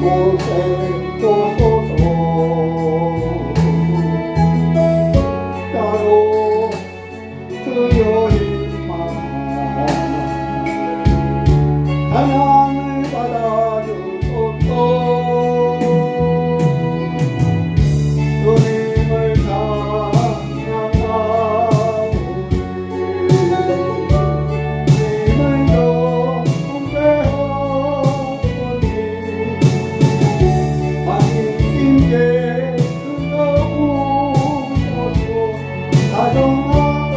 이곳에 오소서. 따로 주여이마 찬양을 받아주소서. 주님을 찬양하오니 주님을 경배하오니 만민께 들어오셔서 다정하다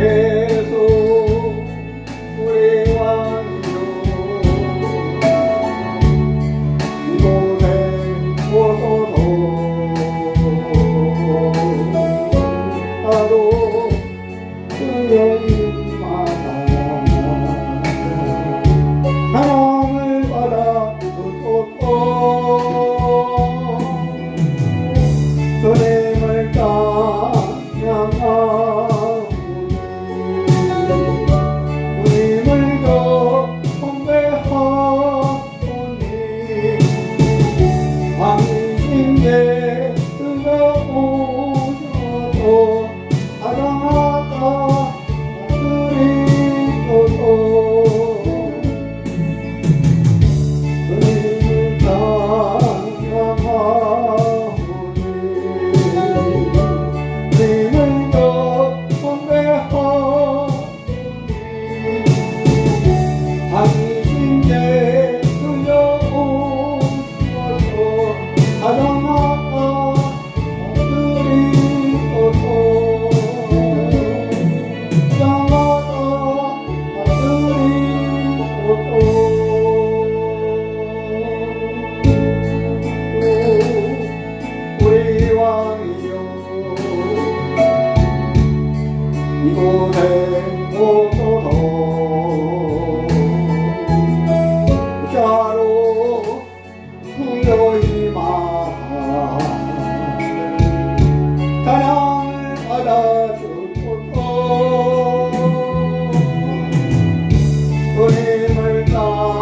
예수 우리 왕이요 이곳에 오소서. 나도 주여 임하사 사랑을 받아 주소서. 주님을 찬양하오니 주님을 경배하오니 왕신께 들어오셔서 사랑하다 드리소서. 주님을 찬양하오니 주님을 경배하오니 당신께 들려오셔서 사랑하다 드리소서. 사랑하다 드리소서. 우리 왕이여 이곳에 오소서. 자로 주여이마사 찬양을 받아주소서. 주님을 찬양하오니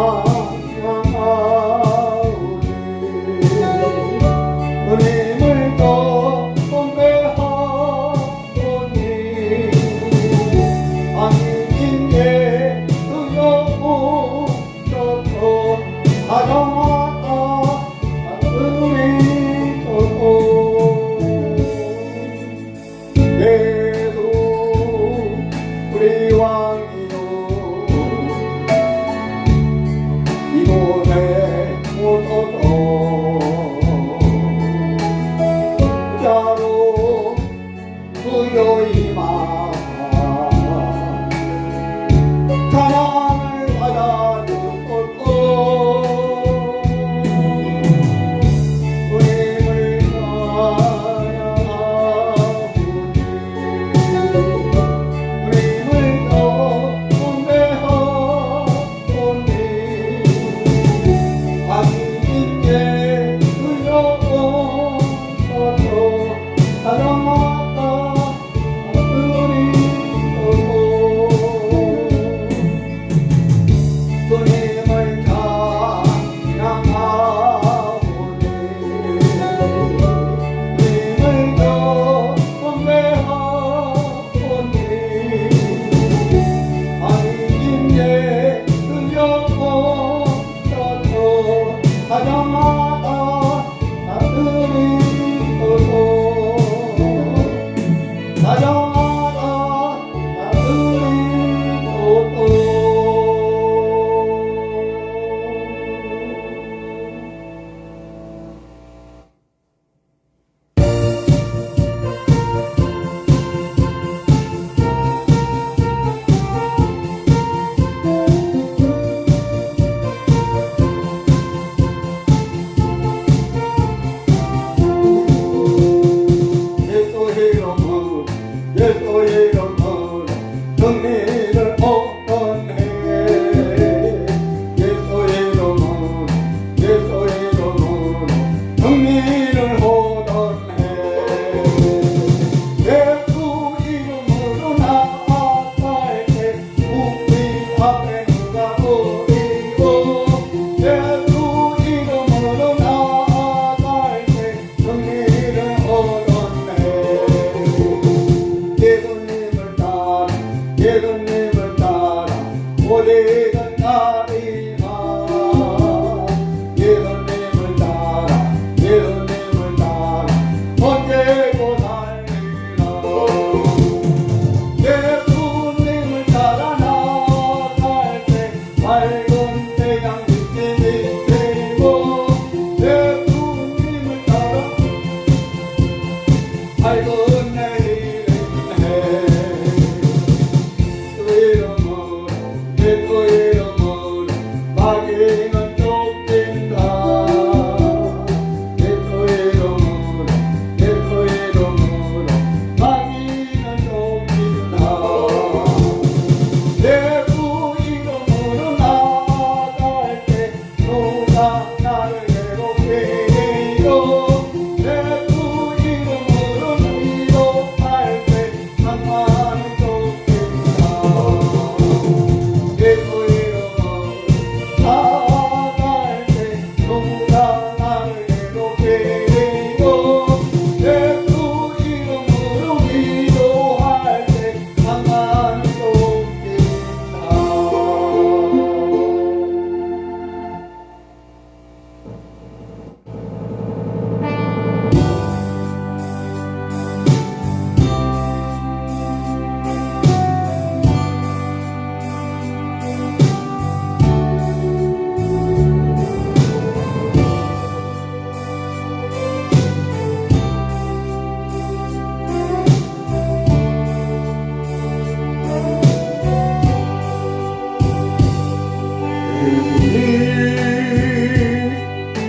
주님을 경배하오니 왕님께 들려오셔서 다정하다 드리소서. 예수 우리 왕이요 이곳에 오소서. 자로 주여이마사 찬양을 받아주소서. 주님을 찬양하오니 주님을 오래전 날이나 예수님을 따라 예수님을 따라 언제고 살리라 예수님을 따라 나갈 때 밝은 태양 빛이 비치고 예수님을 따라 밝은 내일의 해 그 이름으로 마귀는 쫓긴다 그 이름으로 마귀는 쫓긴다 그 이름으로 나갈 때 누가 나를 괴롭히리요 그 이름으로 위로할 때 상관은 쫓긴다 나갈 때 누가 나를 괴롭히리요 그 이름으로 위로할 때 상관은 쫓긴다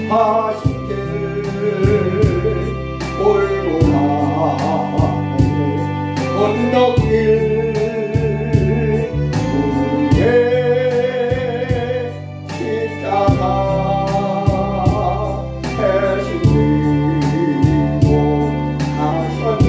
하신 길 몰고 가네 언덕길 우리의 십자가 대신 지고 가셨네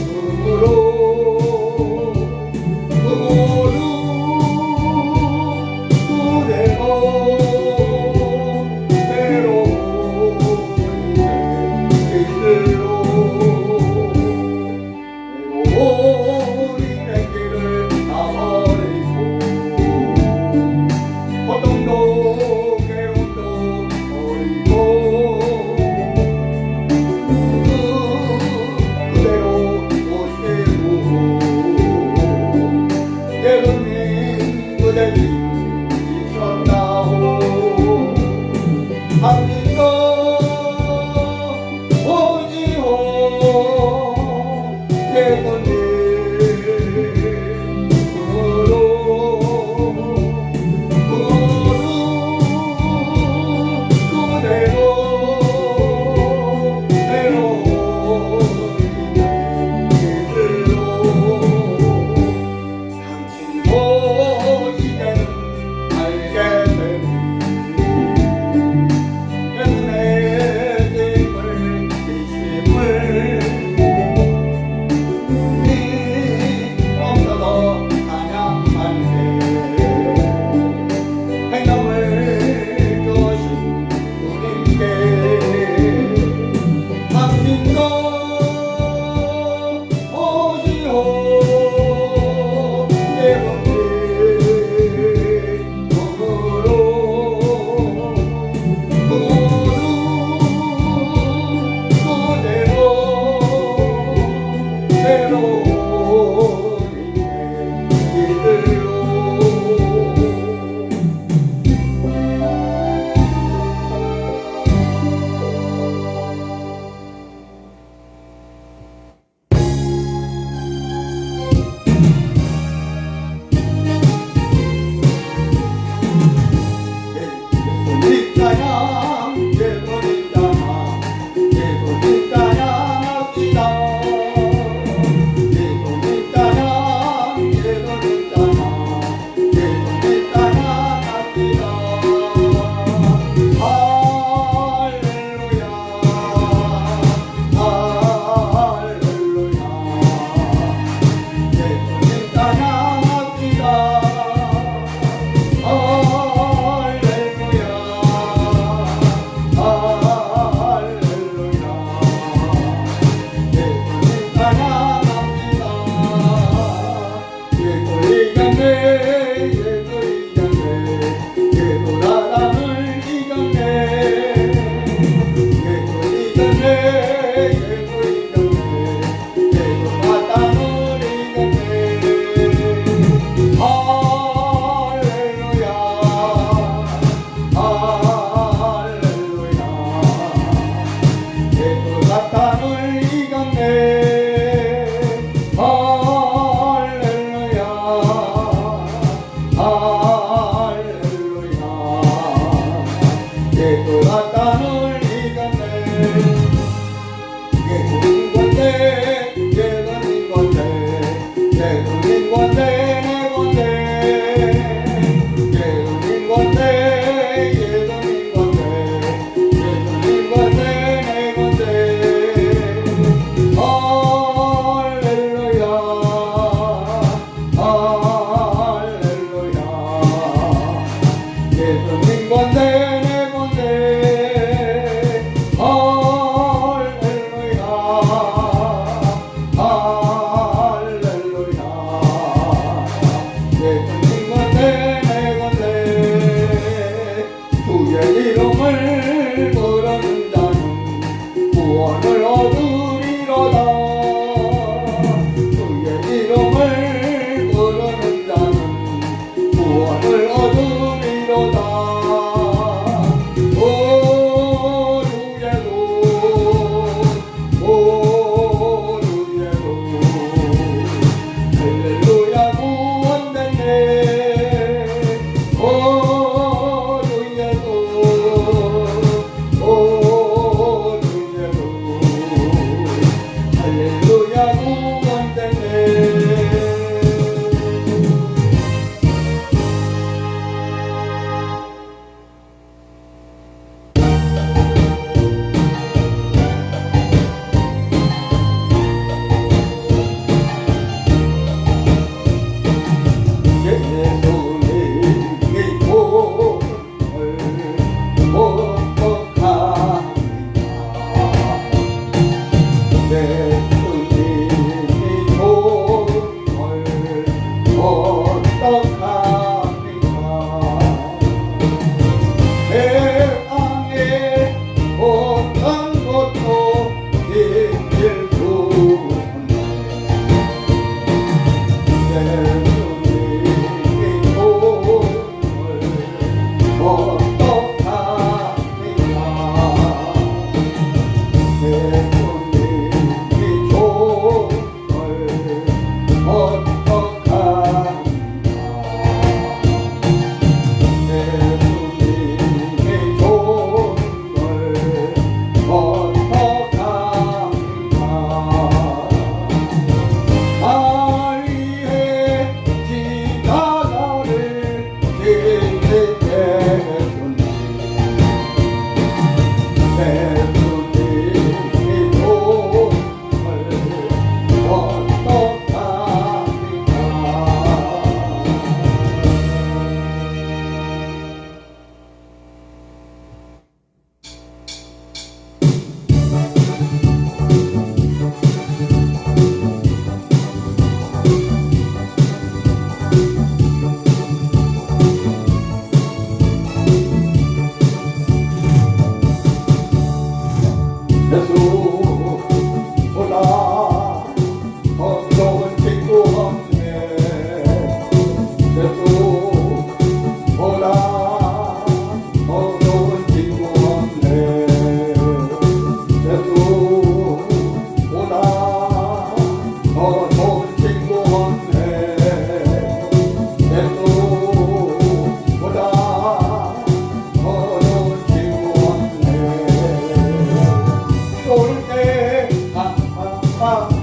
꿈으로 꿈으로 그대로 외로운 내 길을 다 버리고 고통도 괴로움도 버리고 그대로 오시고 예수님 그대님 있었나오 하늘도 오지호 예수님 꿈으로 그대로 외로운 길로 당신도 이제는 알게 되니 예수의 짐을 이 짐을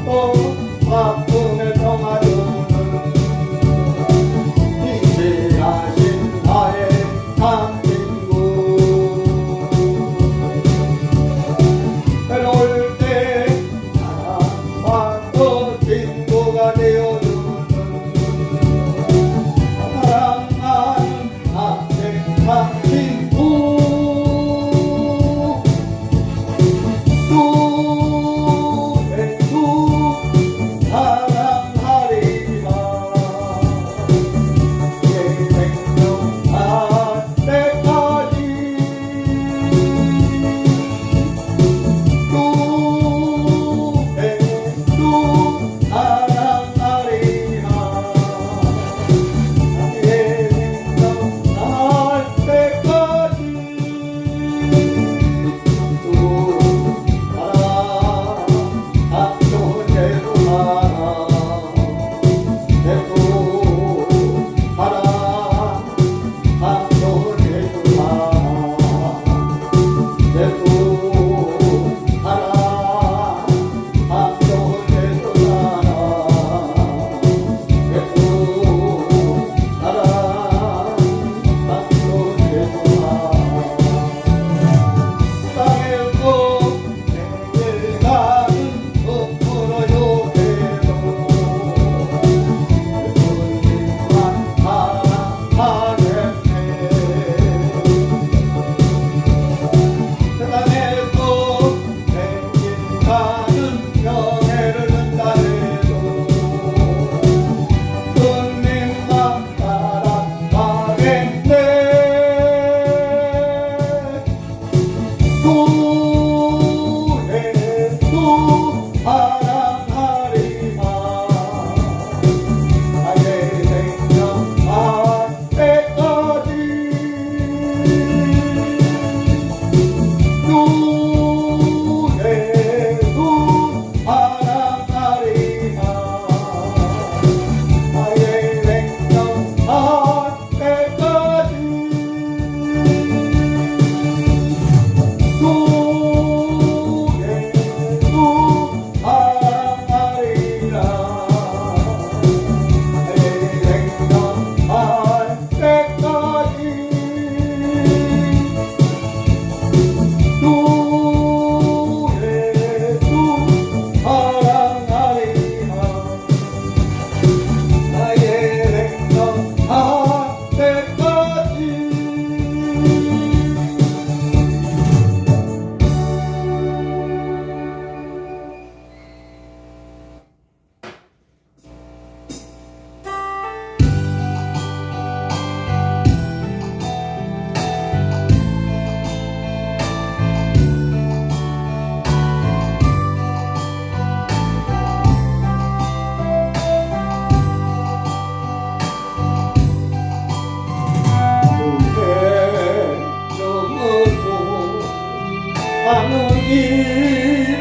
아픔의 평화 주는 진실하신 나의 참 친구 외로울 때 사랑받고 친구가 되어주는 사랑하는 나의 참 친구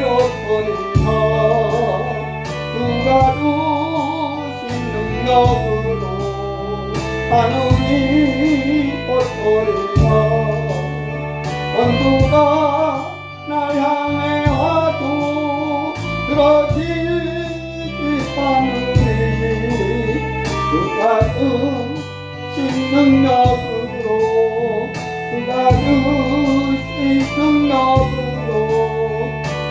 잃어버리나 누가 주신 능력으로 하느님 옷버리나 원수가 날 향해 와도 들어지지 않으니 누가 주신 능력으로 누가 주신 능력으로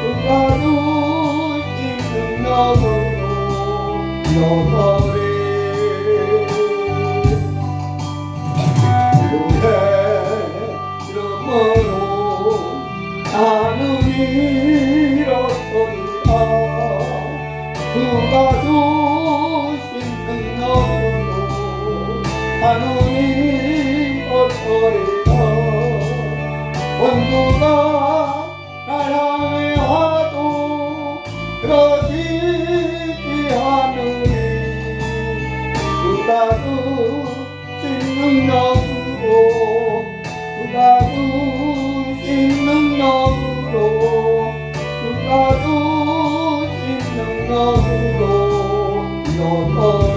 누가 주신 능력으로 잃어버린 주의 이름으로 나는 잃었더니라 누가 주신 능력으로 하느님 얻더리라 원수가 날 향해 와도 그러지지 않으니 누가 주신 능력으로 누가 주신 능력으로 누가 주신 능력으로 잃어버린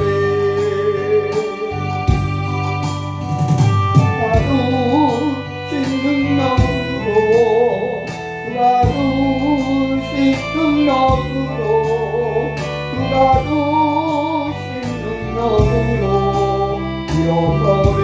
능력으로 누가 주신 능력으로 일어서리.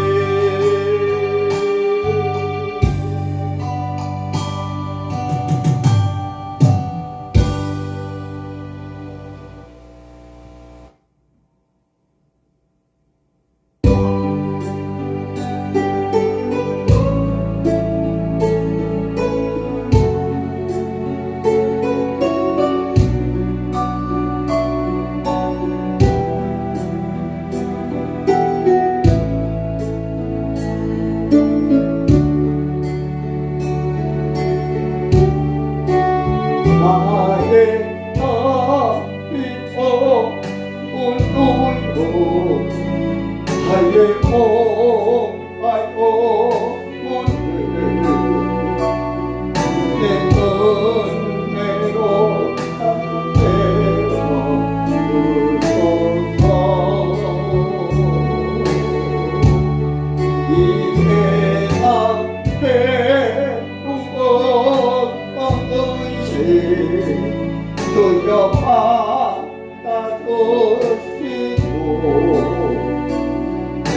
나의 앞이고 운동으로 하의 몸아요 내 은혜로 이 세상에 두려워하다주시고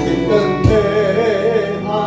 있는 세상에서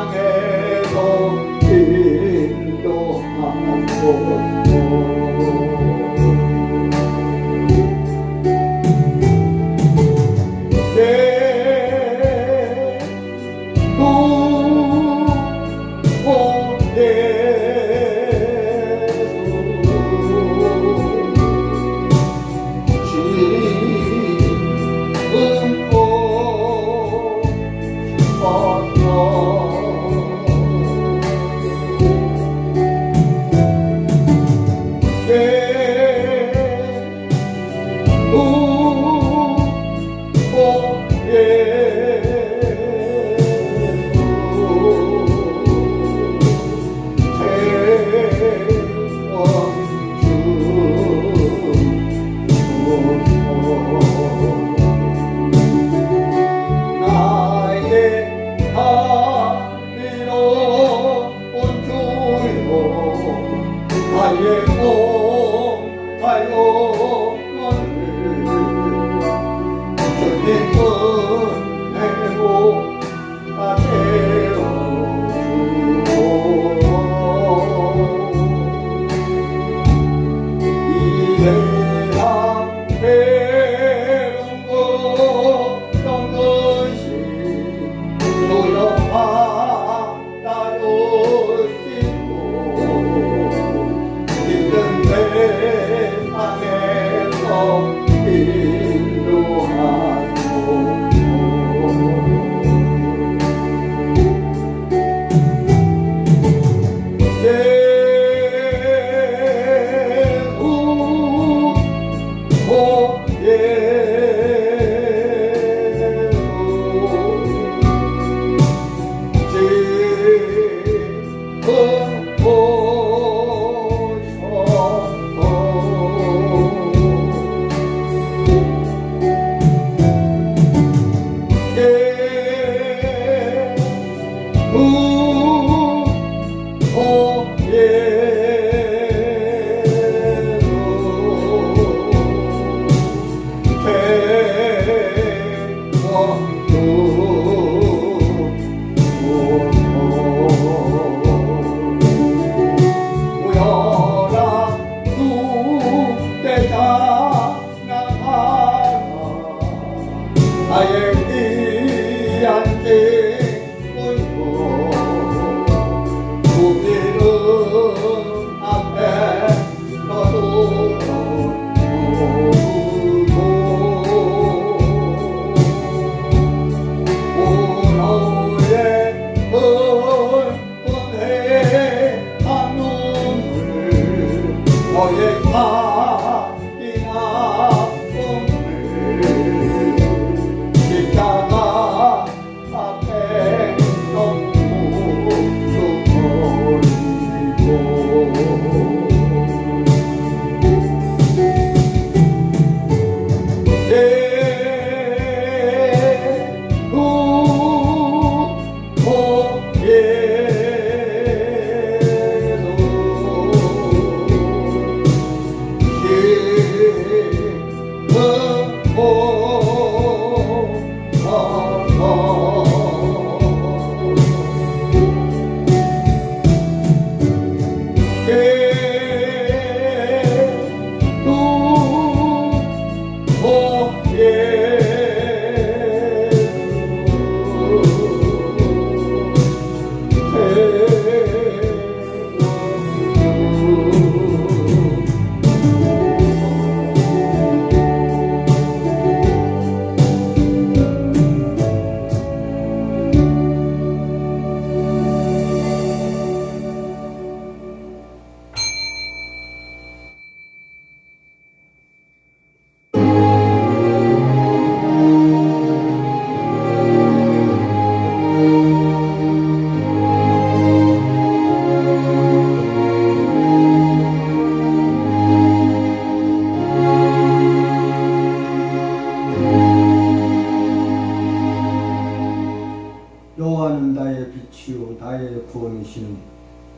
여호와는 나의 빛이요 나의 구원이시니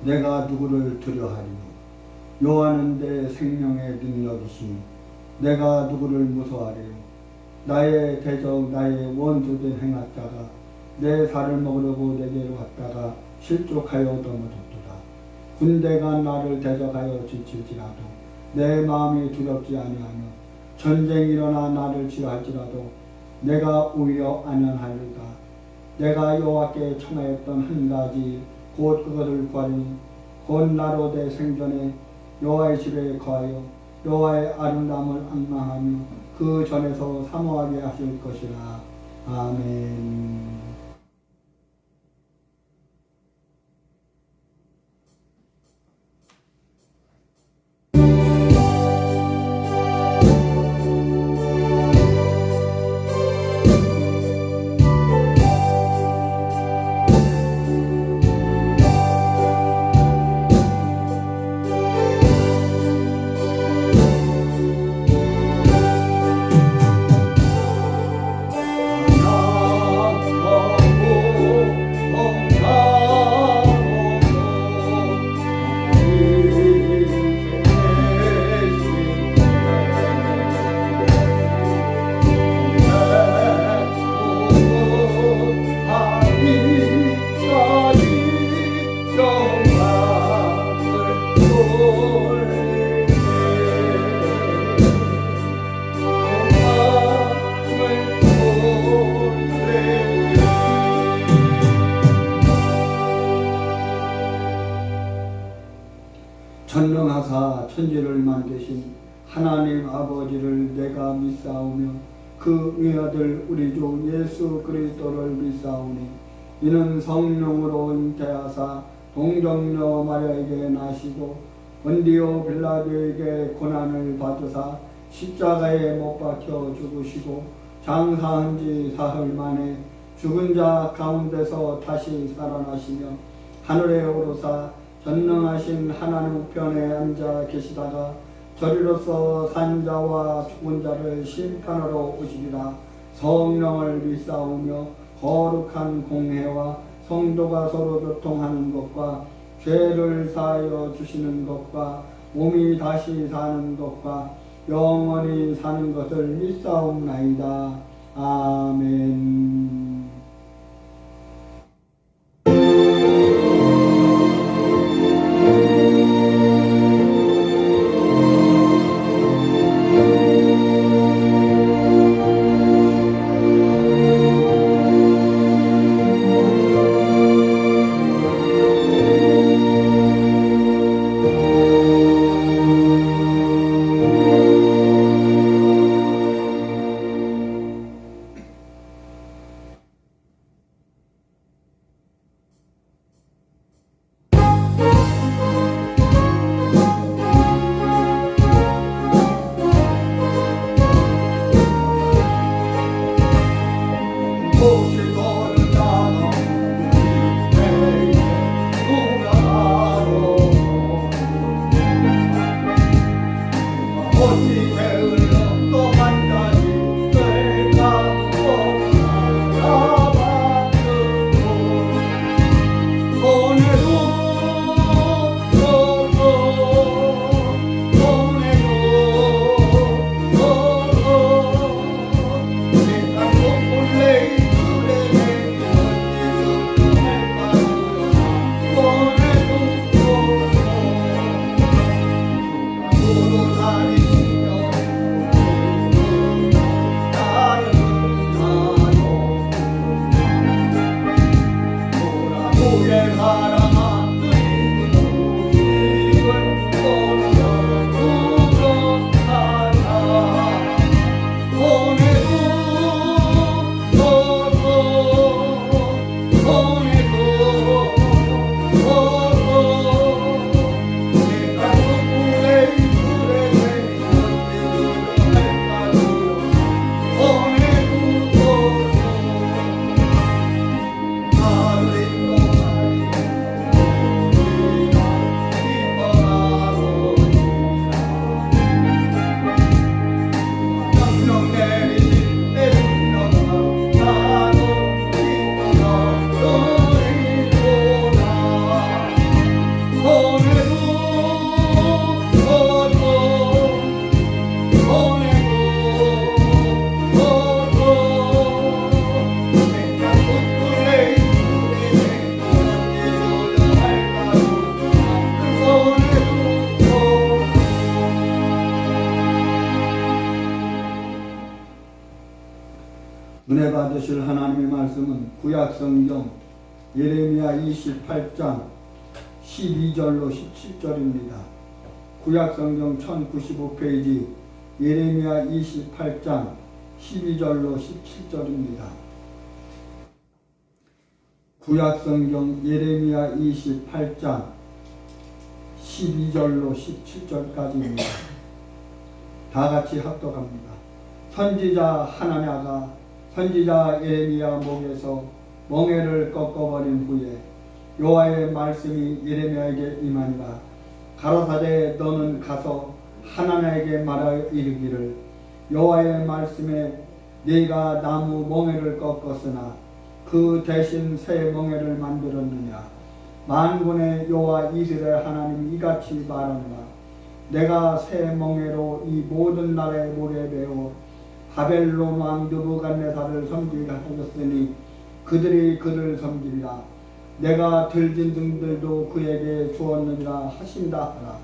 내가 누구를 두려하리요. 여호와는 내 생명의 능력이시니 내가 누구를 무서워하리요. 나의 대적 나의 원수된 행악자가 내 살을 먹으려고 내게로 왔다가 실족하여 넘어졌도다. 군대가 나를 대적하여 지칠지라도 내 마음이 두렵지 아니하며 전쟁이 일어나 나를 치료할지라도 내가 오히려 안연하리로다. 내가 여호와께 청하였던 한 가지 곧 그것을 구하리니 곧 나로 내 생전에 여호와의 집에 거하여 여호와의 아름다움을 앙망하며 그 전에서 사모하게 하실 것이라. 아멘. 전능하사 천지를 만드신 하나님 아버지를 내가 믿사오며 그 의아들 우리 주 예수 그리스도를 믿사오니 이는 성령으로 잉태하사 동정녀 마리아에게 나시고 본디오 빌라도에게 고난을 받으사 십자가에 못 박혀 죽으시고 장사한 지 사흘 만에 죽은 자 가운데서 다시 살아나시며 하늘에 오르사 전능하신 하나님 우편에 앉아 계시다가 저리로서 산 자와 죽은 자를 심판하러 오시리라. 성령을 믿사오며 거룩한 공회와 성도가 서로 교통하는 것과 죄를 사하여 주시는 것과 몸이 다시 사는 것과 영원히 사는 것을 믿사옵나이다. 아멘. 은혜 받으실 하나님의 말씀은 구약성경 예레미야 28장 12절로 17절입니다. 구약성경 1095페이지 예레미야 28장 12절로 17절입니다. 구약성경 예레미야 28장 12절로 17절까지입니다. 다 같이 합독합니다. 선지자 하나냐가 선지자 예레미야 목에서 멍에를 꺾어버린 후에 여호와의 말씀이 예레미야에게 임하니라. 가라사대 너는 가서 하나냐에게 말하여 이르기를 여호와의 말씀에 네가 나무 멍에를 꺾었으나 그 대신 새 멍에를 만들었느냐. 만군의 여호와 이스라엘 하나님 이같이 말하노라. 내가 새 멍에로 이 모든 나라의 목에 베어 바벨론 왕 느부갓네살을 섬기게 하였으니 그들이 그를 섬기리라. 내가 들진 등들도 그에게 주었느니라 하신다 하라.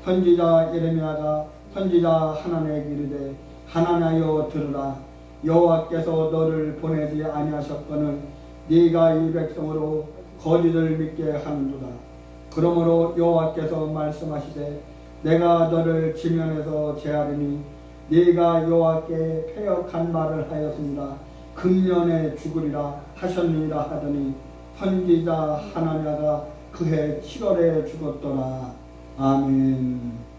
선지자 예레미야가 선지자 하나님에게 이르되 하나냐여 들으라. 여호와께서 너를 보내지 아니하셨거늘 네가 이 백성으로 거짓을 믿게 하는도다. 그러므로 여호와께서 말씀하시되 내가 너를 지면에서 제하리니 네가 여호와께 패역한 말을 하였습니다. 금년에 죽으리라 하셨느니라 하더니 선지자 하나냐가 그해 7월에 죽었더라. 아멘.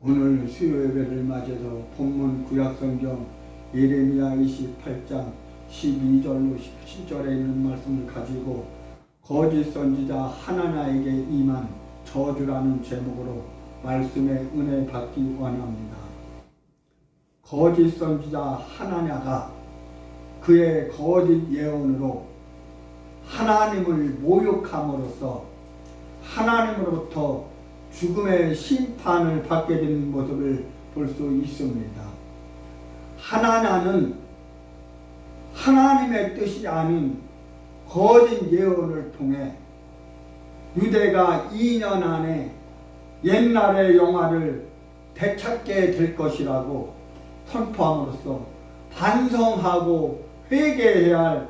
오늘 수요 예배를 맞이해서 본문 구약성경 예레미야 28장 12절로 17절에 있는 말씀을 가지고 거짓 선지자 하나냐에게 임한 저주라는 제목으로 말씀의 은혜 받기 원합니다. 거짓 선지자 하나냐가 그의 거짓 예언으로 하나님을 모욕함으로써 하나님으로부터 죽음의 심판을 받게 된 모습을 볼 수 있습니다. 하나냐는 하나님의 뜻이 아닌 거짓 예언을 통해 유대가 2년 안에 옛날의 영화를 되찾게 될 것이라고 선포함으로써 반성하고 회개해야 할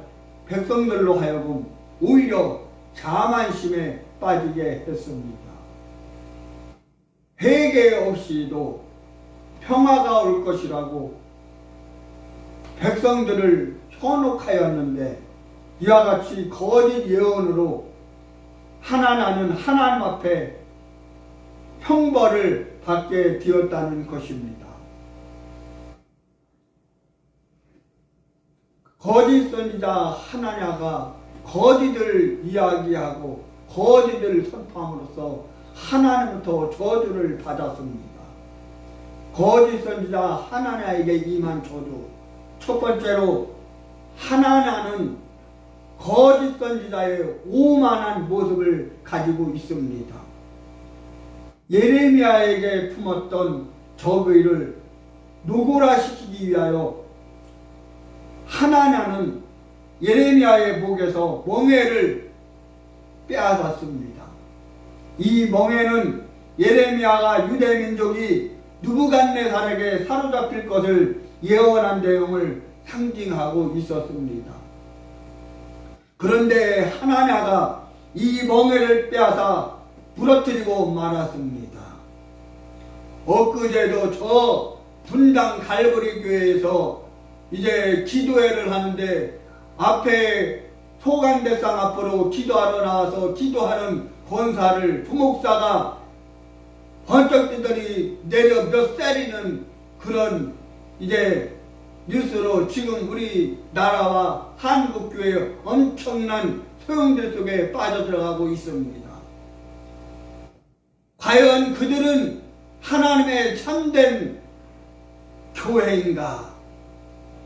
백성들로 하여금 오히려 자만심에 빠지게 했습니다. 회개 없이도 평화가 올 것이라고 백성들을 현혹하였는데 이와 같이 거짓 예언으로 하나나는 하나님 앞에 형벌을 받게 되었다는 것입니다. 거짓 선지자 하나냐가 거짓을 이야기하고 거짓을 선포함으로써 하나님부터 저주를 받았습니다. 거짓 선지자 하나냐에게 임한 저주, 첫 번째로 하나냐는 거짓 선지자의 오만한 모습을 가지고 있습니다. 예레미야에게 품었던 적의를 누구라시키기 위하여 하나냐는 예레미야의 목에서 멍에를 빼앗았습니다. 이 멍에는 예레미야가 유대민족이 느부갓네살에게 사로잡힐 것을 예언한 내용을 상징하고 있었습니다. 그런데 하나냐가 이 멍에를 빼앗아 부러뜨리고 말았습니다. 엊그제도 저 분당 갈보리 교회에서 이제 기도회를 하는데 앞에 소강대상 앞으로 기도하러 나와서 기도하는 권사를 부목사가 번쩍 뜨더니 내려 몇 살이는 그런 이제 뉴스로 지금 우리나라와 한국교회 엄청난 소용들 속에 빠져들어가고 있습니다. 과연 그들은 하나님의 참된 교회인가?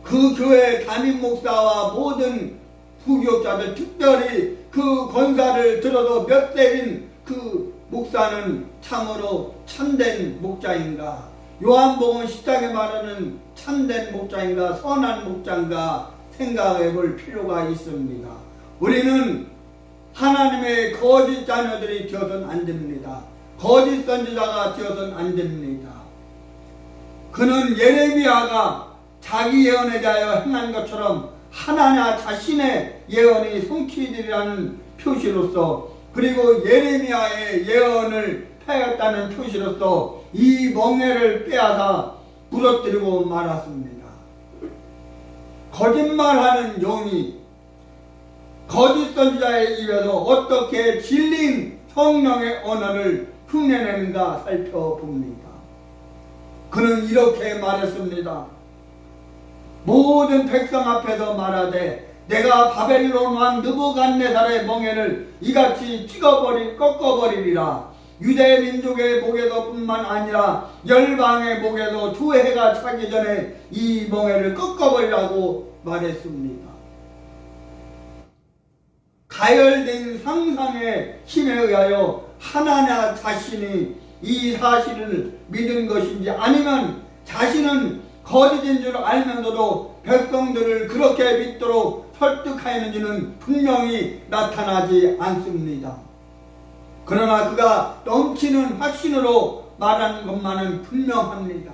그 교회 담임 목사와 모든 부교자들, 특별히 그 권사를 들어도 몇 대인 그 목사는 참으로 참된 목자인가? 요한복음 10장에 말하는 참된 목자인가? 선한 목자인가? 생각해 볼 필요가 있습니다. 우리는 하나님의 거짓 자녀들이 되어서는 안 됩니다. 거짓 선지자가 되어서는 안 됩니다. 그는 예레미야가 자기 예언에 대하여 행한 것처럼 하나냐 자신의 예언이 성취되리라는 표시로서, 그리고 예레미야의 예언을 패했다는 표시로서 이 멍에를 빼앗아 부러뜨리고 말았습니다. 거짓말하는 영이 거짓 선지자의 입에서 어떻게 진린 성령의 언어를 흉내내는가 살펴봅니다. 그는 이렇게 말했습니다. 모든 백성 앞에서 말하되 내가 바벨론 왕 느부갓네살의 멍에를 이같이 꺾어버리리라. 유대 민족의 목에서 뿐만 아니라 열방의 목에도 두 해가 차기 전에 이 멍에를 꺾어버리라고 말했습니다. 가열된 상상의 힘에 의하여 하나냐 자신이 이 사실을 믿은 것인지, 아니면 자신은 거짓인 줄 알면서도 백성들을 그렇게 믿도록 설득하였는지는 분명히 나타나지 않습니다. 그러나 그가 넘치는 확신으로 말하는 것만은 분명합니다.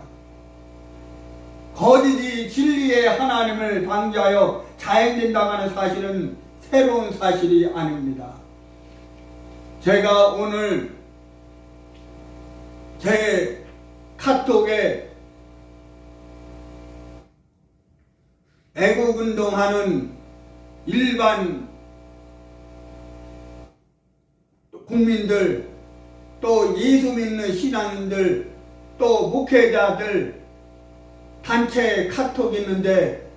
거짓이 진리의 하나님을 방지하여 자행된다고 하는 사실은 새로운 사실이 아닙니다. 제가 오늘 제 카톡에 애국운동하는 일반 국민들, 또 예수 믿는 신앙인들, 또 목회자들 단체 카톡이 있는데,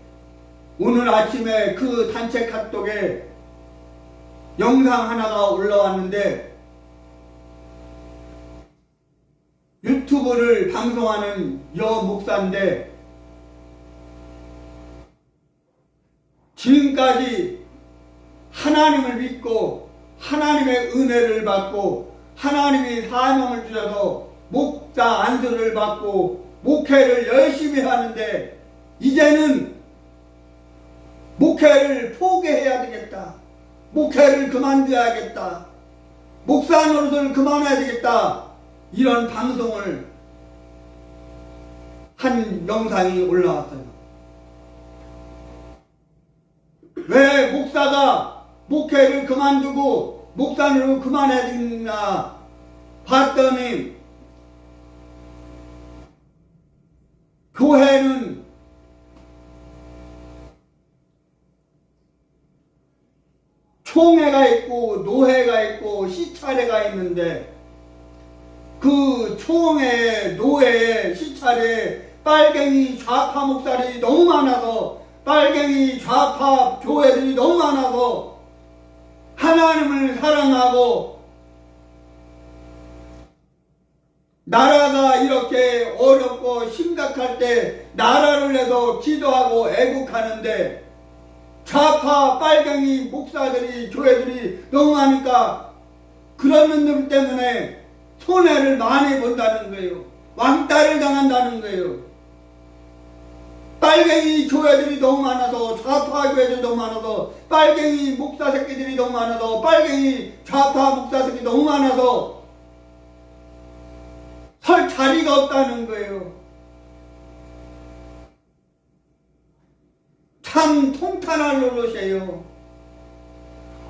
오늘 아침에 그 단체 카톡에 영상 하나가 올라왔는데, 유튜브를 방송하는 여 목사인데 지금까지 하나님을 믿고 하나님의 은혜를 받고 하나님이 사명을 주셔서 목사 안수를 받고 목회를 열심히 하는데, 이제는 목회를 포기해야 되겠다, 목회를 그만둬야겠다, 목사 노릇을 그만해야 되겠다, 이런 방송을 한 영상이 올라왔어요. 왜 목사가 목회를 그만두고 목사로 그만해야 되나 봤더니 교회는 총회가 있고 노회가 있고 시차례가 있는데 그 총회, 노회, 시차례 빨갱이 좌파 목사들이 너무 많아서 빨갱이 좌파 교회들이 너무 많아서 하나님을 사랑하고 나라가 이렇게 어렵고 심각할 때 나라를 위해서 기도하고 애국하는데 좌파 빨갱이 목사들이 교회들이 너무 하니까 그런 놈들 때문에 손해를 많이 본다는 거예요. 왕따를 당한다는 거예요. 빨갱이 교회들이 너무 많아서 좌파 교회들이 너무 많아서 빨갱이 목사 새끼들이 너무 많아서 빨갱이 좌파 목사 새끼들이 너무 많아서 설 자리가 없다는 거예요. 참 통탄할 노릇이에요.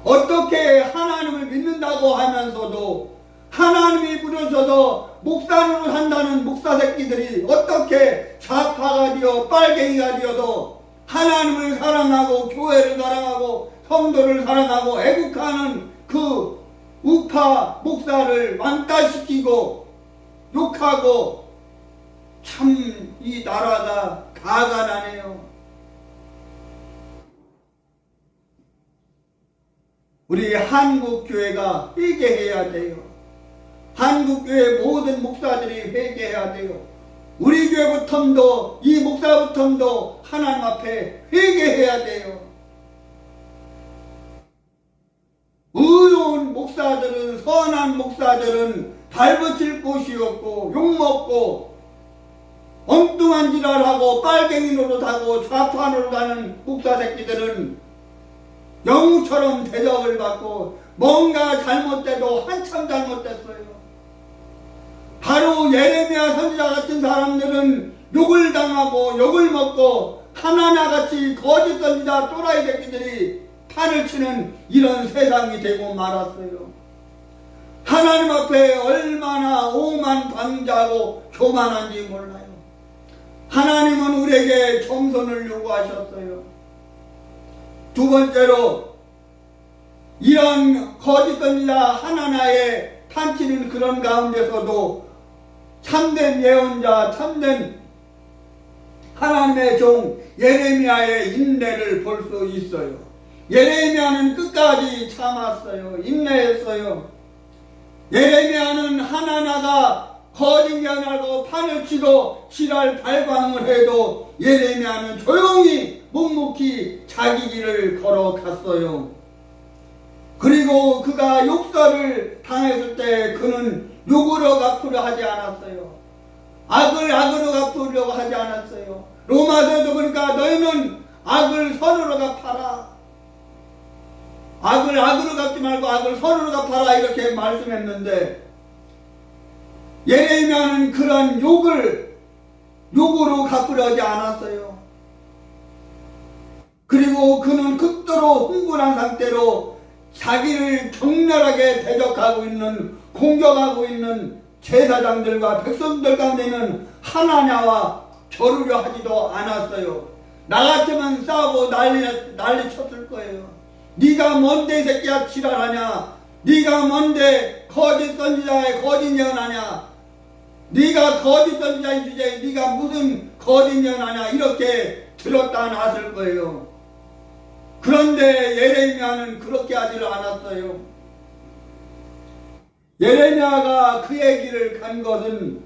어떻게 하나님을 믿는다고 하면서도 하나님이 부르셔서 목사로 산다는 목사 새끼들이 어떻게 좌파가 되어 빨갱이가 되어도 하나님을 사랑하고 교회를 사랑하고 성도를 사랑하고 애국하는 그 우파 목사를 왕따시키고 욕하고 참 이 나라가 가관하네요. 우리 한국교회가 회개해야 돼요. 한국교회 모든 목사들이 회개해야 돼요. 우리 교회부터도 이 목사부터도 하나님 앞에 회개해야 돼요. 의로운 목사들은 선한 목사들은 발붙일 곳이 없고 욕먹고 엉뚱한 지랄하고 빨갱이 노릇하고 좌파 노릇하는 목사 새끼들은 영웅처럼 대접을 받고 뭔가 잘못돼도 한참 잘못됐어요. 바로 예레미야 선지자 같은 사람들은 욕을 당하고 욕을 먹고 하나나같이 거짓 선지자 또라이 새끼들이 판을 치는 이런 세상이 되고 말았어요. 하나님 앞에 얼마나 오만방자하고 교만한지 몰라요. 하나님은 우리에게 겸손을 요구하셨어요. 두 번째로 이런 거짓 선지자 하나나에 판치는 그런 가운데서도 참된 예언자, 참된 하나님의 종 예레미야의 인내를 볼 수 있어요. 예레미야는 끝까지 참았어요. 인내했어요. 예레미야는 하나나가 거짓 예언하고 판을 치고 지랄 발광을 해도 예레미야는 조용히 묵묵히 자기 길을 걸어갔어요. 그리고 그가 욕설을 당했을 때 그는 욕으로 갚으려 하지 않았어요. 악을 악으로 갚으려고 하지 않았어요. 로마서에도 보니까 너희는 악을 선으로 갚아라. 악을 악으로 갚지 말고 악을 선으로 갚아라 이렇게 말씀했는데 예레미야는 그런 욕을 욕으로 갚으려 하지 않았어요. 그리고 그는 극도로 흥분한 상태로 자기를 격렬하게 대적하고 있는 공격하고 있는 제사장들과 백성들 가운데는 하나냐와 겨루려 하지도 않았어요. 나 같으면 싸우고 난리 쳤을 거예요. 네가 뭔데 이 새끼야 지랄하냐? 네가 뭔데 거짓 선지자의 거짓 예언하냐? 네가 거짓 선지자인 주제에 네가 무슨 거짓 예언하냐? 이렇게 들었다 놨을 거예요. 그런데 예레미야는 그렇게 하지를 않았어요. 예레미야가 그 얘기를 간 것은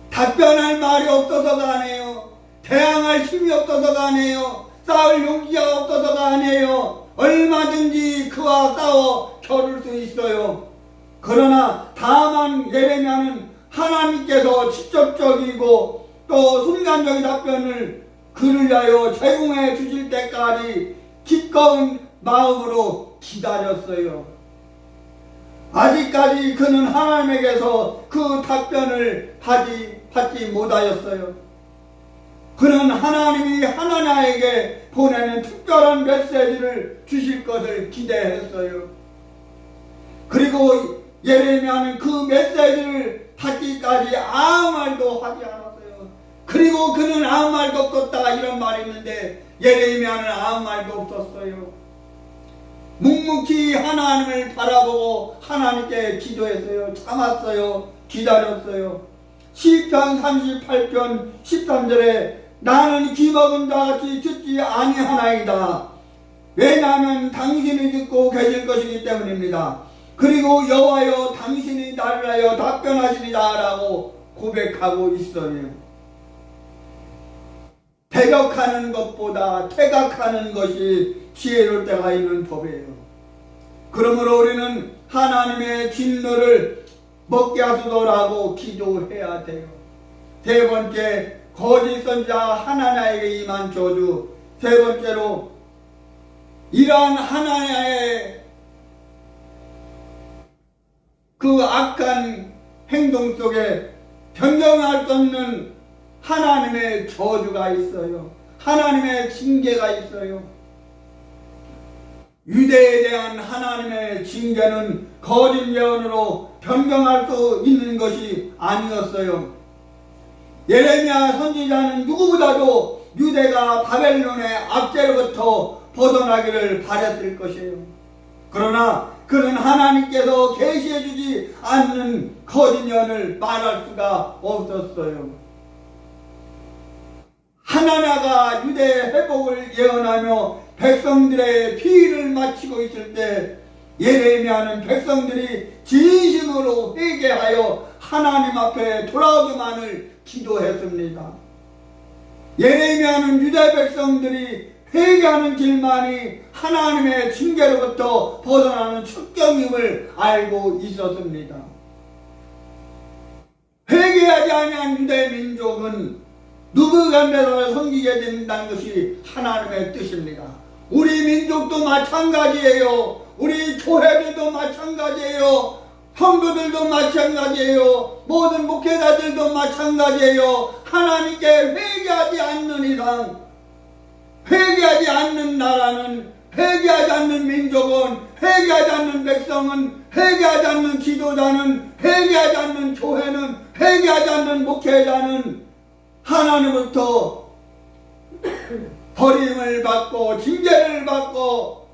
답변할 말이 없어서가 아니에요. 대항할 힘이 없어서가 아니에요. 싸울 용기가 없어서가 아니에요. 얼마든지 그와 싸워 겨룰 수 있어요. 그러나 다만 예레미야는 하나님께서 직접적이고 또 순간적인 답변을 그를 위하여 제공해 주실 때까지 기꺼운 마음으로 기다렸어요. 아직까지 그는 하나님에게서 그 답변을 받지 못하였어요. 그는 하나님이 하나나에게 보내는 특별한 메시지를 주실 것을 기대했어요. 그리고 예레미야는 그 메시지를 받기까지 아무 말도 하지 않았어요. 그리고 그는 아무 말도 없었다 이런 말이 있는데 예레미야는 아무 말도 없었어요. 묵묵히 하나님을 바라보고 하나님께 기도했어요. 참았어요. 기다렸어요. 시편 38편 13절에 나는 귀먹은 자같이 듣지 아니하나이다. 왜냐하면 당신이 듣고 계실 것이기 때문입니다. 그리고 여호와여 당신이 나를 하여 답변하시리다 라고 고백하고 있어요. 대적하는 것보다 퇴각하는 것이 지혜로울 때가 있는 법이에요. 그러므로 우리는 하나님의 진노를 먹게 하소서라고 기도해야 돼요. 세 번째, 거짓 선지자 하나나에게 임한 저주. 세 번째로 이러한 하나나의 그 악한 행동 속에 변경할 수 없는 하나님의 저주가 있어요. 하나님의 징계가 있어요. 유대에 대한 하나님의 징계는 거짓 예언으로 변경할 수 있는 것이 아니었어요. 예레미야 선지자는 누구보다도 유대가 바벨론의 압제로부터 벗어나기를 바랬을 것이에요. 그러나 그는 하나님께서 계시해 주지 않는 거짓 예언을 말할 수가 없었어요. 하나나가 유대의 회복을 예언하며 백성들의 피를 마치고 있을 때 예레미야는 백성들이 진심으로 회개하여 하나님 앞에 돌아오기만을 기도했습니다. 예레미야는 유대 백성들이 회개하는 길만이 하나님의 징계로부터 벗어나는 축경임을 알고 있었습니다. 회개하지 아니한 유대 민족은 느부갓네살을 섬기게 된다는 것이 하나님의 뜻입니다. 우리 민족도 마찬가지예요. 우리 교회들도 마찬가지예요. 성도들도 마찬가지예요. 모든 목회자들도 마찬가지예요. 하나님께 회개하지 않는 이상, 회개하지 않는 나라는, 회개하지 않는 민족은, 회개하지 않는 백성은, 회개하지 않는 지도자는, 회개하지 않는 교회는, 회개하지 않는 목회자는 하나님부터 버림을 받고 징계를 받고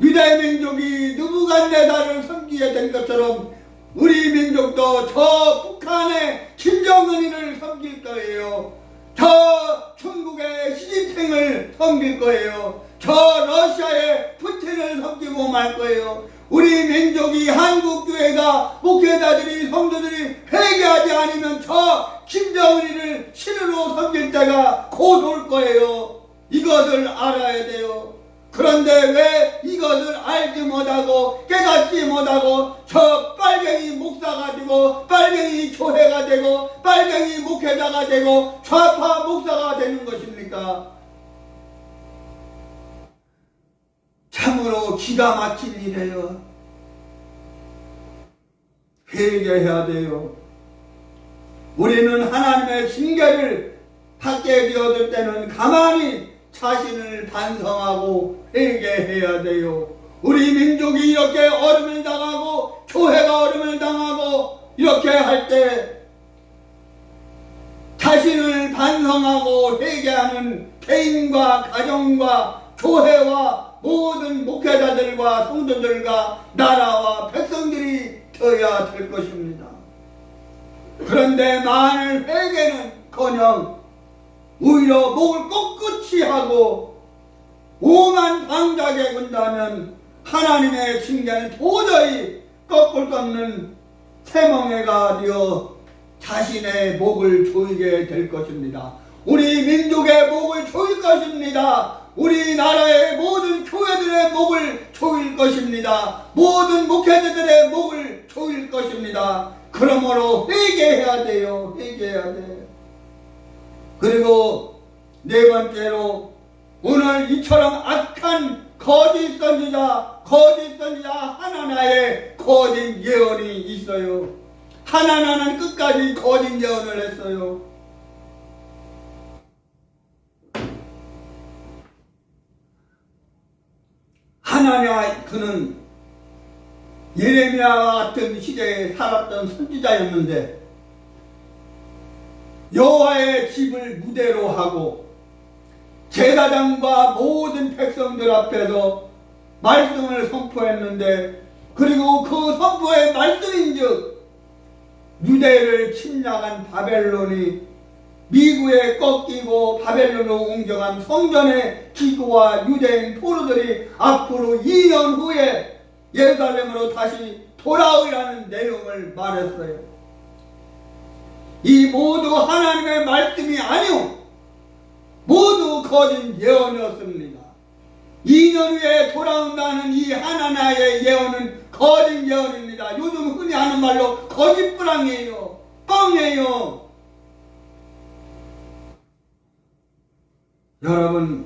유대 민족이 느부갓네살을 섬기게 된 것처럼 우리 민족도 저 북한의 김정은이를 섬길 거예요. 저 중국의 시진핑을 섬길 거예요. 저 러시아의 푸틴을 섬기고 말 거예요. 우리 민족이 한국교회가 목회자들이 성도들이 회개하지 않으면 저 김정은이를 신으로 섬길 때가 곧 올 거예요. 이것을 알아야 돼요. 그런데 왜 이것을 알지 못하고 깨닫지 못하고 저 빨갱이 목사가 되고 빨갱이 교회가 되고 빨갱이 목회자가 되고 좌파 목사가 되는 것입니까? 참으로 기가 막힌 일이에요. 회개해야 돼요. 우리는 하나님의 징계를 받게 되었을 때는 가만히 자신을 반성하고 회개해야 돼요. 우리 민족이 이렇게 어려움을 당하고 교회가 어려움을 당하고 이렇게 할 때 자신을 반성하고 회개하는 개인과 가정과 교회와 모든 목회자들과 성도들과 나라와 백성들이 되어야 될 것입니다. 그런데 만일 회개는커녕 오히려 목을 꼿꼿이 하고 오만 방자게 군다면 하나님의 징계는 도저히 꺾을 수 없는 세멍에가 되어 자신의 목을 조이게 될 것입니다. 우리 민족의 목을 조일 것입니다. 우리나라의 모든 교회들의 목을 조일 것입니다. 모든 목회자들의 목을 조일 것입니다. 그러므로 회개해야 돼요. 회개해야 돼요. 그리고 네 번째로 오늘 이처럼 악한 거짓 선지자 하나나의 거짓 예언이 있어요. 하나나는 끝까지 거짓 예언을 했어요. 하나냐 그는 예레미야와 같은 시대에 살았던 선지자였는데 여호와의 집을 무대로 하고 제사장과 모든 백성들 앞에서 말씀을 선포했는데, 그리고 그 선포의 말씀인즉 유대를 침략한 바벨론이 미국에 꺾이고 바벨론으로 옮겨간 성전의 기구와 유대인 포로들이 앞으로 2년 후에 예루살렘으로 다시 돌아오리라는 내용을 말했어요. 이 모두 하나님의 말씀이 아니오 모두 거짓 예언이었습니다. 2년 후에 돌아온다는 이 하나나의 예언은 거짓 예언입니다. 요즘 흔히 하는 말로 거짓부랑이에요. 뻥이에요. 여러분,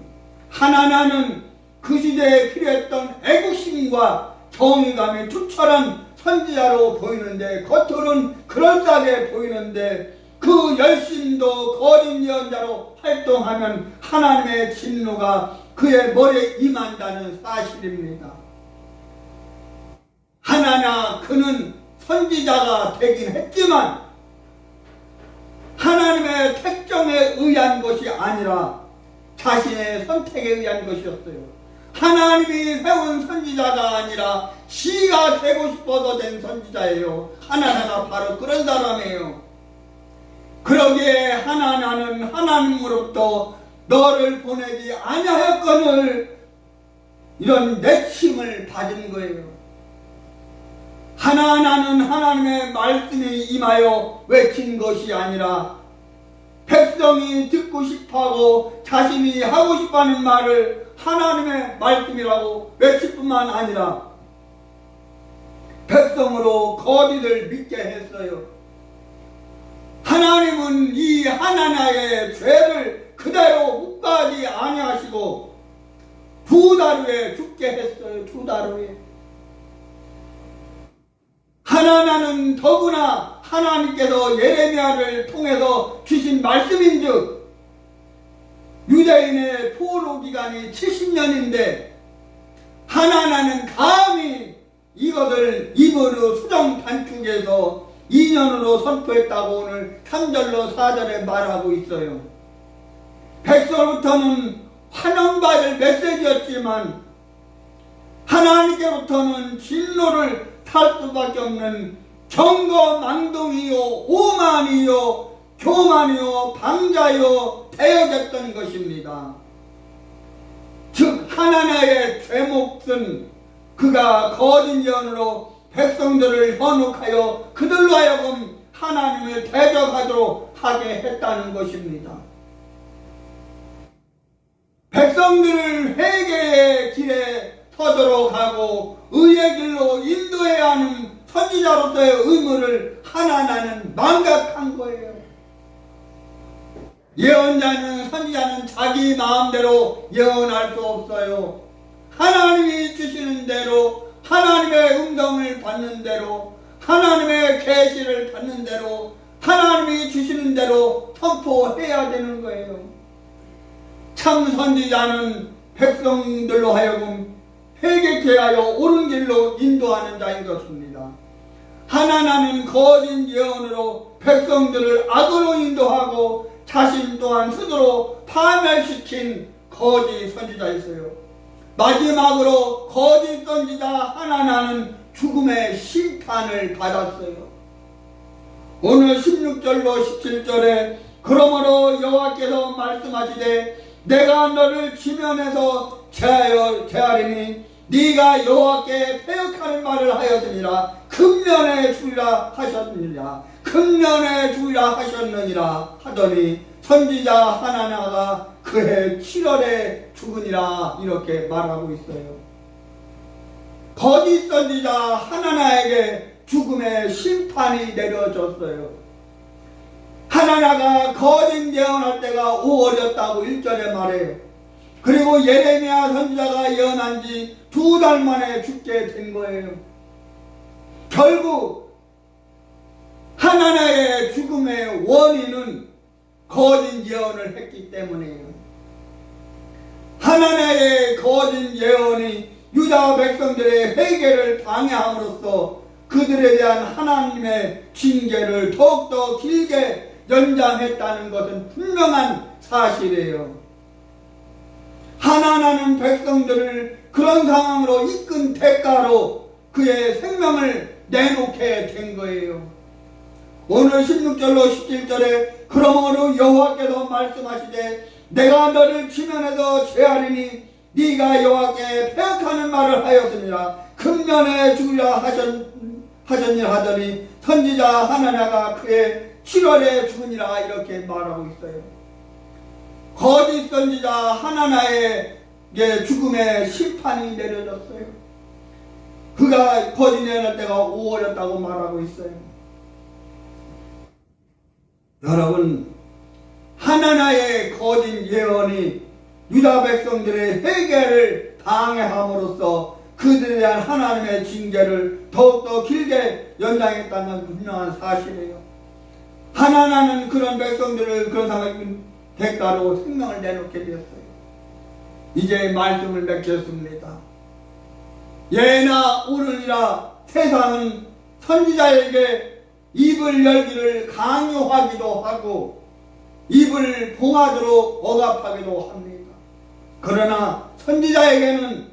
하나나는 그 시대에 필요했던 애국심과 정의감이 투철한 선지자로 보이는데, 겉으로는 그럴싸하게 보이는데 그 열심도 거짓 예언자로 활동하면 하나님의 진노가 그의 머리에 임한다는 사실입니다. 하나나 그는 선지자가 되긴 했지만 하나님의 택정에 의한 것이 아니라 자신의 선택에 의한 것이었어요. 하나님이 세운 선지자가 아니라 지가 되고 싶어서 된 선지자예요. 하나나가 바로 그런 사람이에요. 그러기에 하나나는 하나님으로부터 너를 보내지 아니하였거늘 이런 내침을 받은 거예요. 하나나는 하나님의 말씀이 임하여 외친 것이 아니라 백성이 듣고 싶어하고 자신이 하고 싶어하는 말을 하나님의 말씀이라고 외칠 뿐만 아니라 백성으로 거짓을 믿게 했어요. 하나님은 이 하나나의 죄를 그대로 묵과하지 아니하시고 2달 후에 죽게 했어요. 2달 후에. 하나나는 더구나 하나님께서 예레미야를 통해서 주신 말씀인즉 유대인의 포로 기간이 70년인데 하나나는 감히 이것을 입으로 수정 단축해서 2년으로 선포했다고 오늘 3절로 4절에 말하고 있어요. 백성으로부터는 환영받을 메시지였지만 하나님께로부터는 진노를 탈 수밖에 없는 경거망동이요 오만이요 교만이요 방자요 되어졌던 것입니다. 즉 하나나의 죄목은 그가 거짓 예언으로 백성들을 현혹하여 그들로 하여금 하나님을 대적하도록 하게 했다는 것입니다. 백성들을 회개의 길에 서도록 하고 의의 길로 인도해야 하는 선지자로서의 의무를 하나나는 망각한 거예요. 예언자는 선지자는 자기 마음대로 예언할 수 없어요. 하나님이 주시는 대로, 하나님의 음성을 받는 대로, 하나님의 계시를 받는 대로, 하나님이 주시는 대로 선포해야 되는 거예요. 참 선지자는 백성들로 하여금 회개케 하여 옳은 길로 인도하는 자인 것입니다. 하나나는 거짓 예언으로 백성들을 악으로 인도하고 자신 또한 스스로 파멸시킨 거짓 선지자였어요. 마지막으로 거짓 선지자 하나나는 죽음의 심판을 받았어요. 오늘 16절로 17절에 그러므로 여호와께서 말씀하시되 내가 너를 지면에서 제하리니 네가 여호와께 패역하는 말을 하였느니라. 금년에 죽으리라 하셨느니라. 금년에 죽으리라 하셨느니라 하더니 선지자 하나나가 그해 7월에 죽으니라 이렇게 말하고 있어요. 거짓 선지자 하나나에게 죽음의 심판이 내려졌어요. 하나나가 거짓 예언할 때가 5월이었다고 1절에 말해요. 그리고 예레미야 선지자가 예언한 지 2달 만에 죽게 된 거예요. 결국 하나나의 죽음의 원인은 거짓 예언을 했기 때문이에요. 하나나의 거짓 예언이 유다 백성들의 회개를 방해함으로써 그들에 대한 하나님의 징계를 더욱더 길게 연장했다는 것은 분명한 사실이에요. 하나님은 백성들을 그런 상황으로 이끈 대가로 그의 생명을 내놓게 된 거예요. 오늘 16절로 17절에 그러므로 여호와께서 말씀하시되 내가 너를 지면에서 제하리니 네가 여호와께 패역하는 말을 하였으니라. 금년에 죽으려 하셨니라 하더니 선지자 하나냐가 그의 7월에 죽으니라 이렇게 말하고 있어요. 거짓 선지자 하나냐의 죽음의 심판이 내려졌어요. 그가 거짓 예언할 때가 5월이었다고 말하고 있어요. 여러분, 하나냐의 거짓 예언이 유다 백성들의 회개를 방해함으로써 그들에 대한 하나님의 징계를 더욱더 길게 연장했다는 분명한 사실이에요. 하나냐는 그런 백성들을 그런 상황의 대가로 생명을 내놓게 되었어요. 이제 말씀을 맺겠습니다. 예나 오르니라. 세상은 선지자에게 입을 열기를 강요하기도 하고 입을 봉하도록 억압하기도 합니다. 그러나 선지자에게는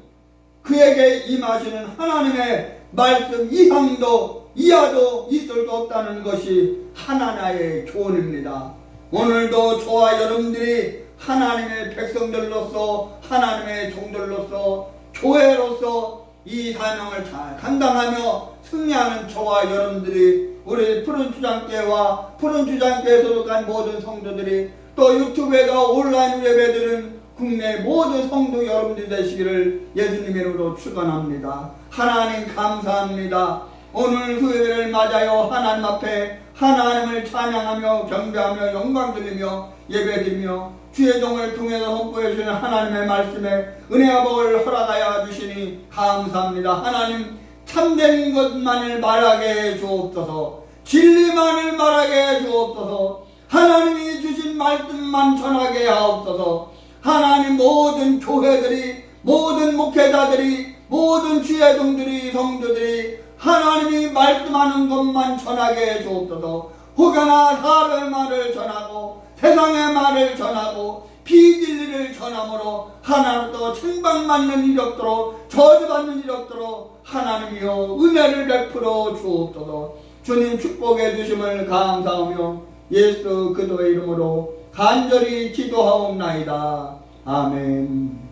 그에게 임하시는 하나님의 말씀 이항도 이하도 있을 수 없다는 것이 하나님의 교훈입니다. 오늘도 저와 여러분들이 하나님의 백성들로서 하나님의 종들로서 교회로서 이 사명을 잘 감당하며 승리하는 저와 여러분들이 우리 푸른 주장교회와 푸른 주장교회에 소속한 모든 성도들이 또 유튜브에서 온라인 예배드리는 국내 모든 성도 여러분들이 되시기를 예수님의 이름으로 축원합니다. 하나님 감사합니다. 오늘 수요일을 맞아요. 하나님 앞에 하나님을 찬양하며 경배하며 영광 돌리며 예배드리며 주의 종을 통해서 선포해 주시는 하나님의 말씀에 은혜와 복을 허락하여 주시니 감사합니다. 하나님 참된 것만을 말하게 해 주옵소서. 진리만을 말하게 해 주옵소서. 하나님이 주신 말씀만 전하게 하옵소서. 하나님 모든 교회들이 모든 목회자들이 모든 주의 종들이 성도들이 하나님이 말씀하는 것만 전하게 해 주옵소서. 혹여나 사람의 말을 전하고 세상의 말을 전하고 비진리를 전함으로 하나님도 책망받는 일이 없도록 저주받는 일이 없도록 하나님이여 은혜를 베풀어 주옵소서. 주님 축복해 주심을 감사하며 예수 그리스도의 이름으로 간절히 기도하옵나이다. 아멘.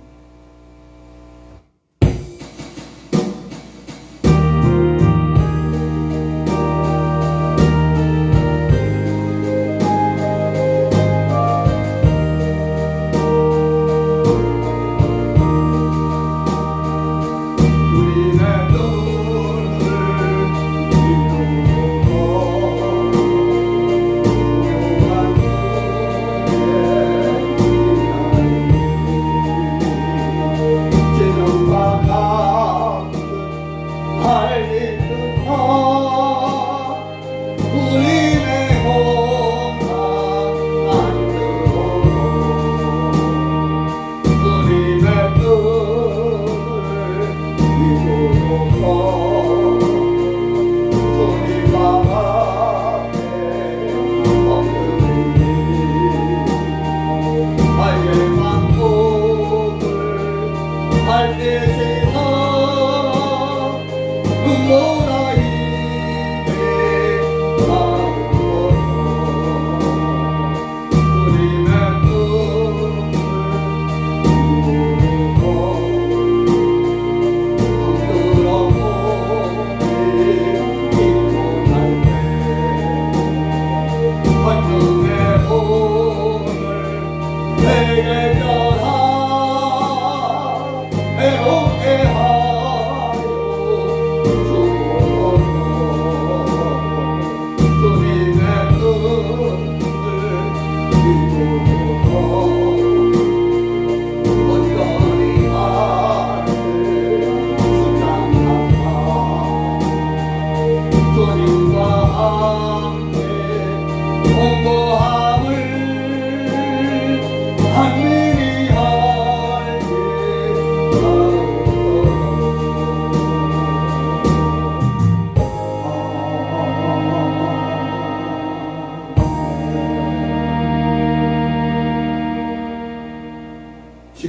내게 변화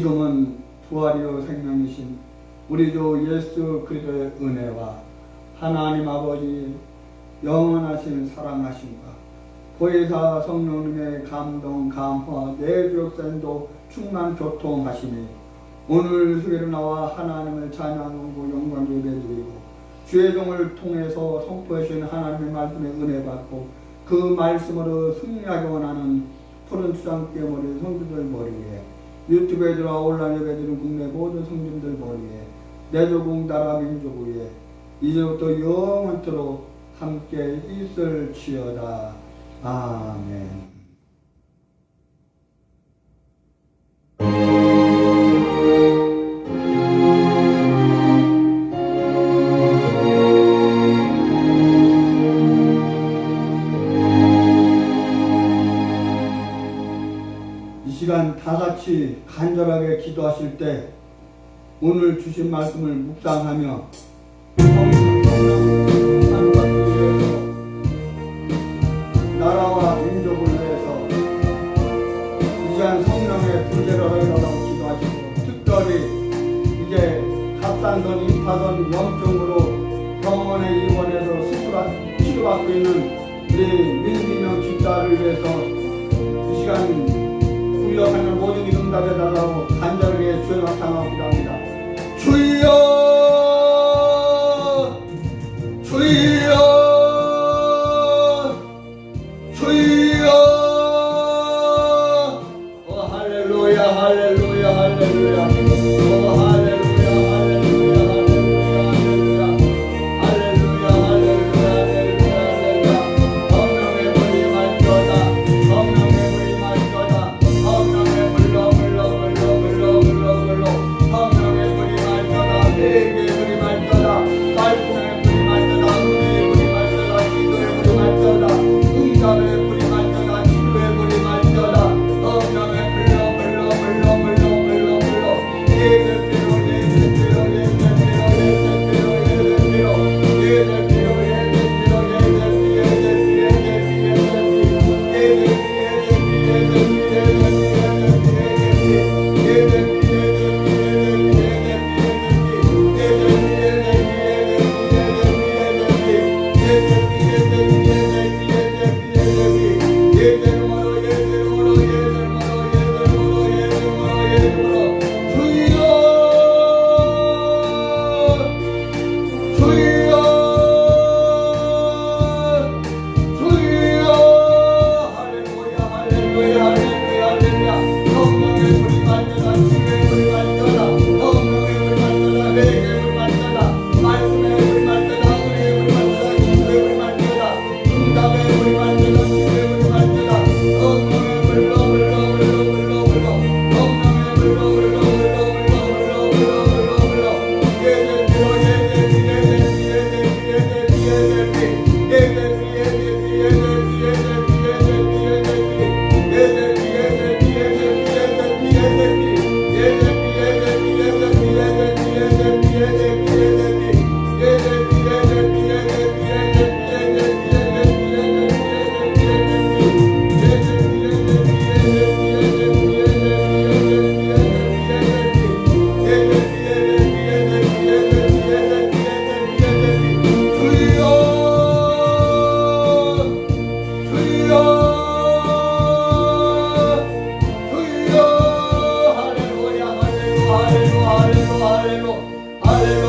지금은 부활이요 생명이신 우리 주 예수 그리스도의 은혜와 하나님 아버지 영원하신 사랑하심과 보혜사 성령님의 감동 감화 내주역사인도 충만 교통하시니 오늘 수요일에 나와 하나님을 찬양하고 영광 예배드리고 주의 종을 통해서 선포하신 하나님의 말씀에 은혜 받고 그 말씀으로 승리하기 원하는 푸른 추장깨 머리 성도들 머리에 유튜브에 들어와 온라인 예배드리는 국내 모든 성도들 머리에 내조국 나라 민족 위에 이제부터 영원토록 함께 있을지어다. 아멘. 이 시간 다 같이 간절하게 기도하실 때 오늘 주신 말씀을 묵상하며 나라와 민족을 위해서 이 시간 성령의 부재를 얻으라고 기도하시고 특별히 이제 값싼 입하던 염증으로 병원에 입원해서 치료받고 있는 우리 민기명 집사를 위해서 이 시간 불려하는 모든 이 응답에 달라고 간절하게 주여 나타나옵니다 합니다. 주여 주여 주여 할렐루야 할렐루야 할렐루야 할렐루야 할렐루야 할렐루야 할렐루야 할렐루야 성령의 불이 말сто다 성령의 불이 말sto다 성령의 불러 성령의 불이 말sto다 회개의 불이 말sto다 말씀의 불이 말sto다 은혜의 불이 말sto다 기도의 불이 말sto다 응답의 불이 말sto다 치료의 불이 말sto다 성령의 할렐루야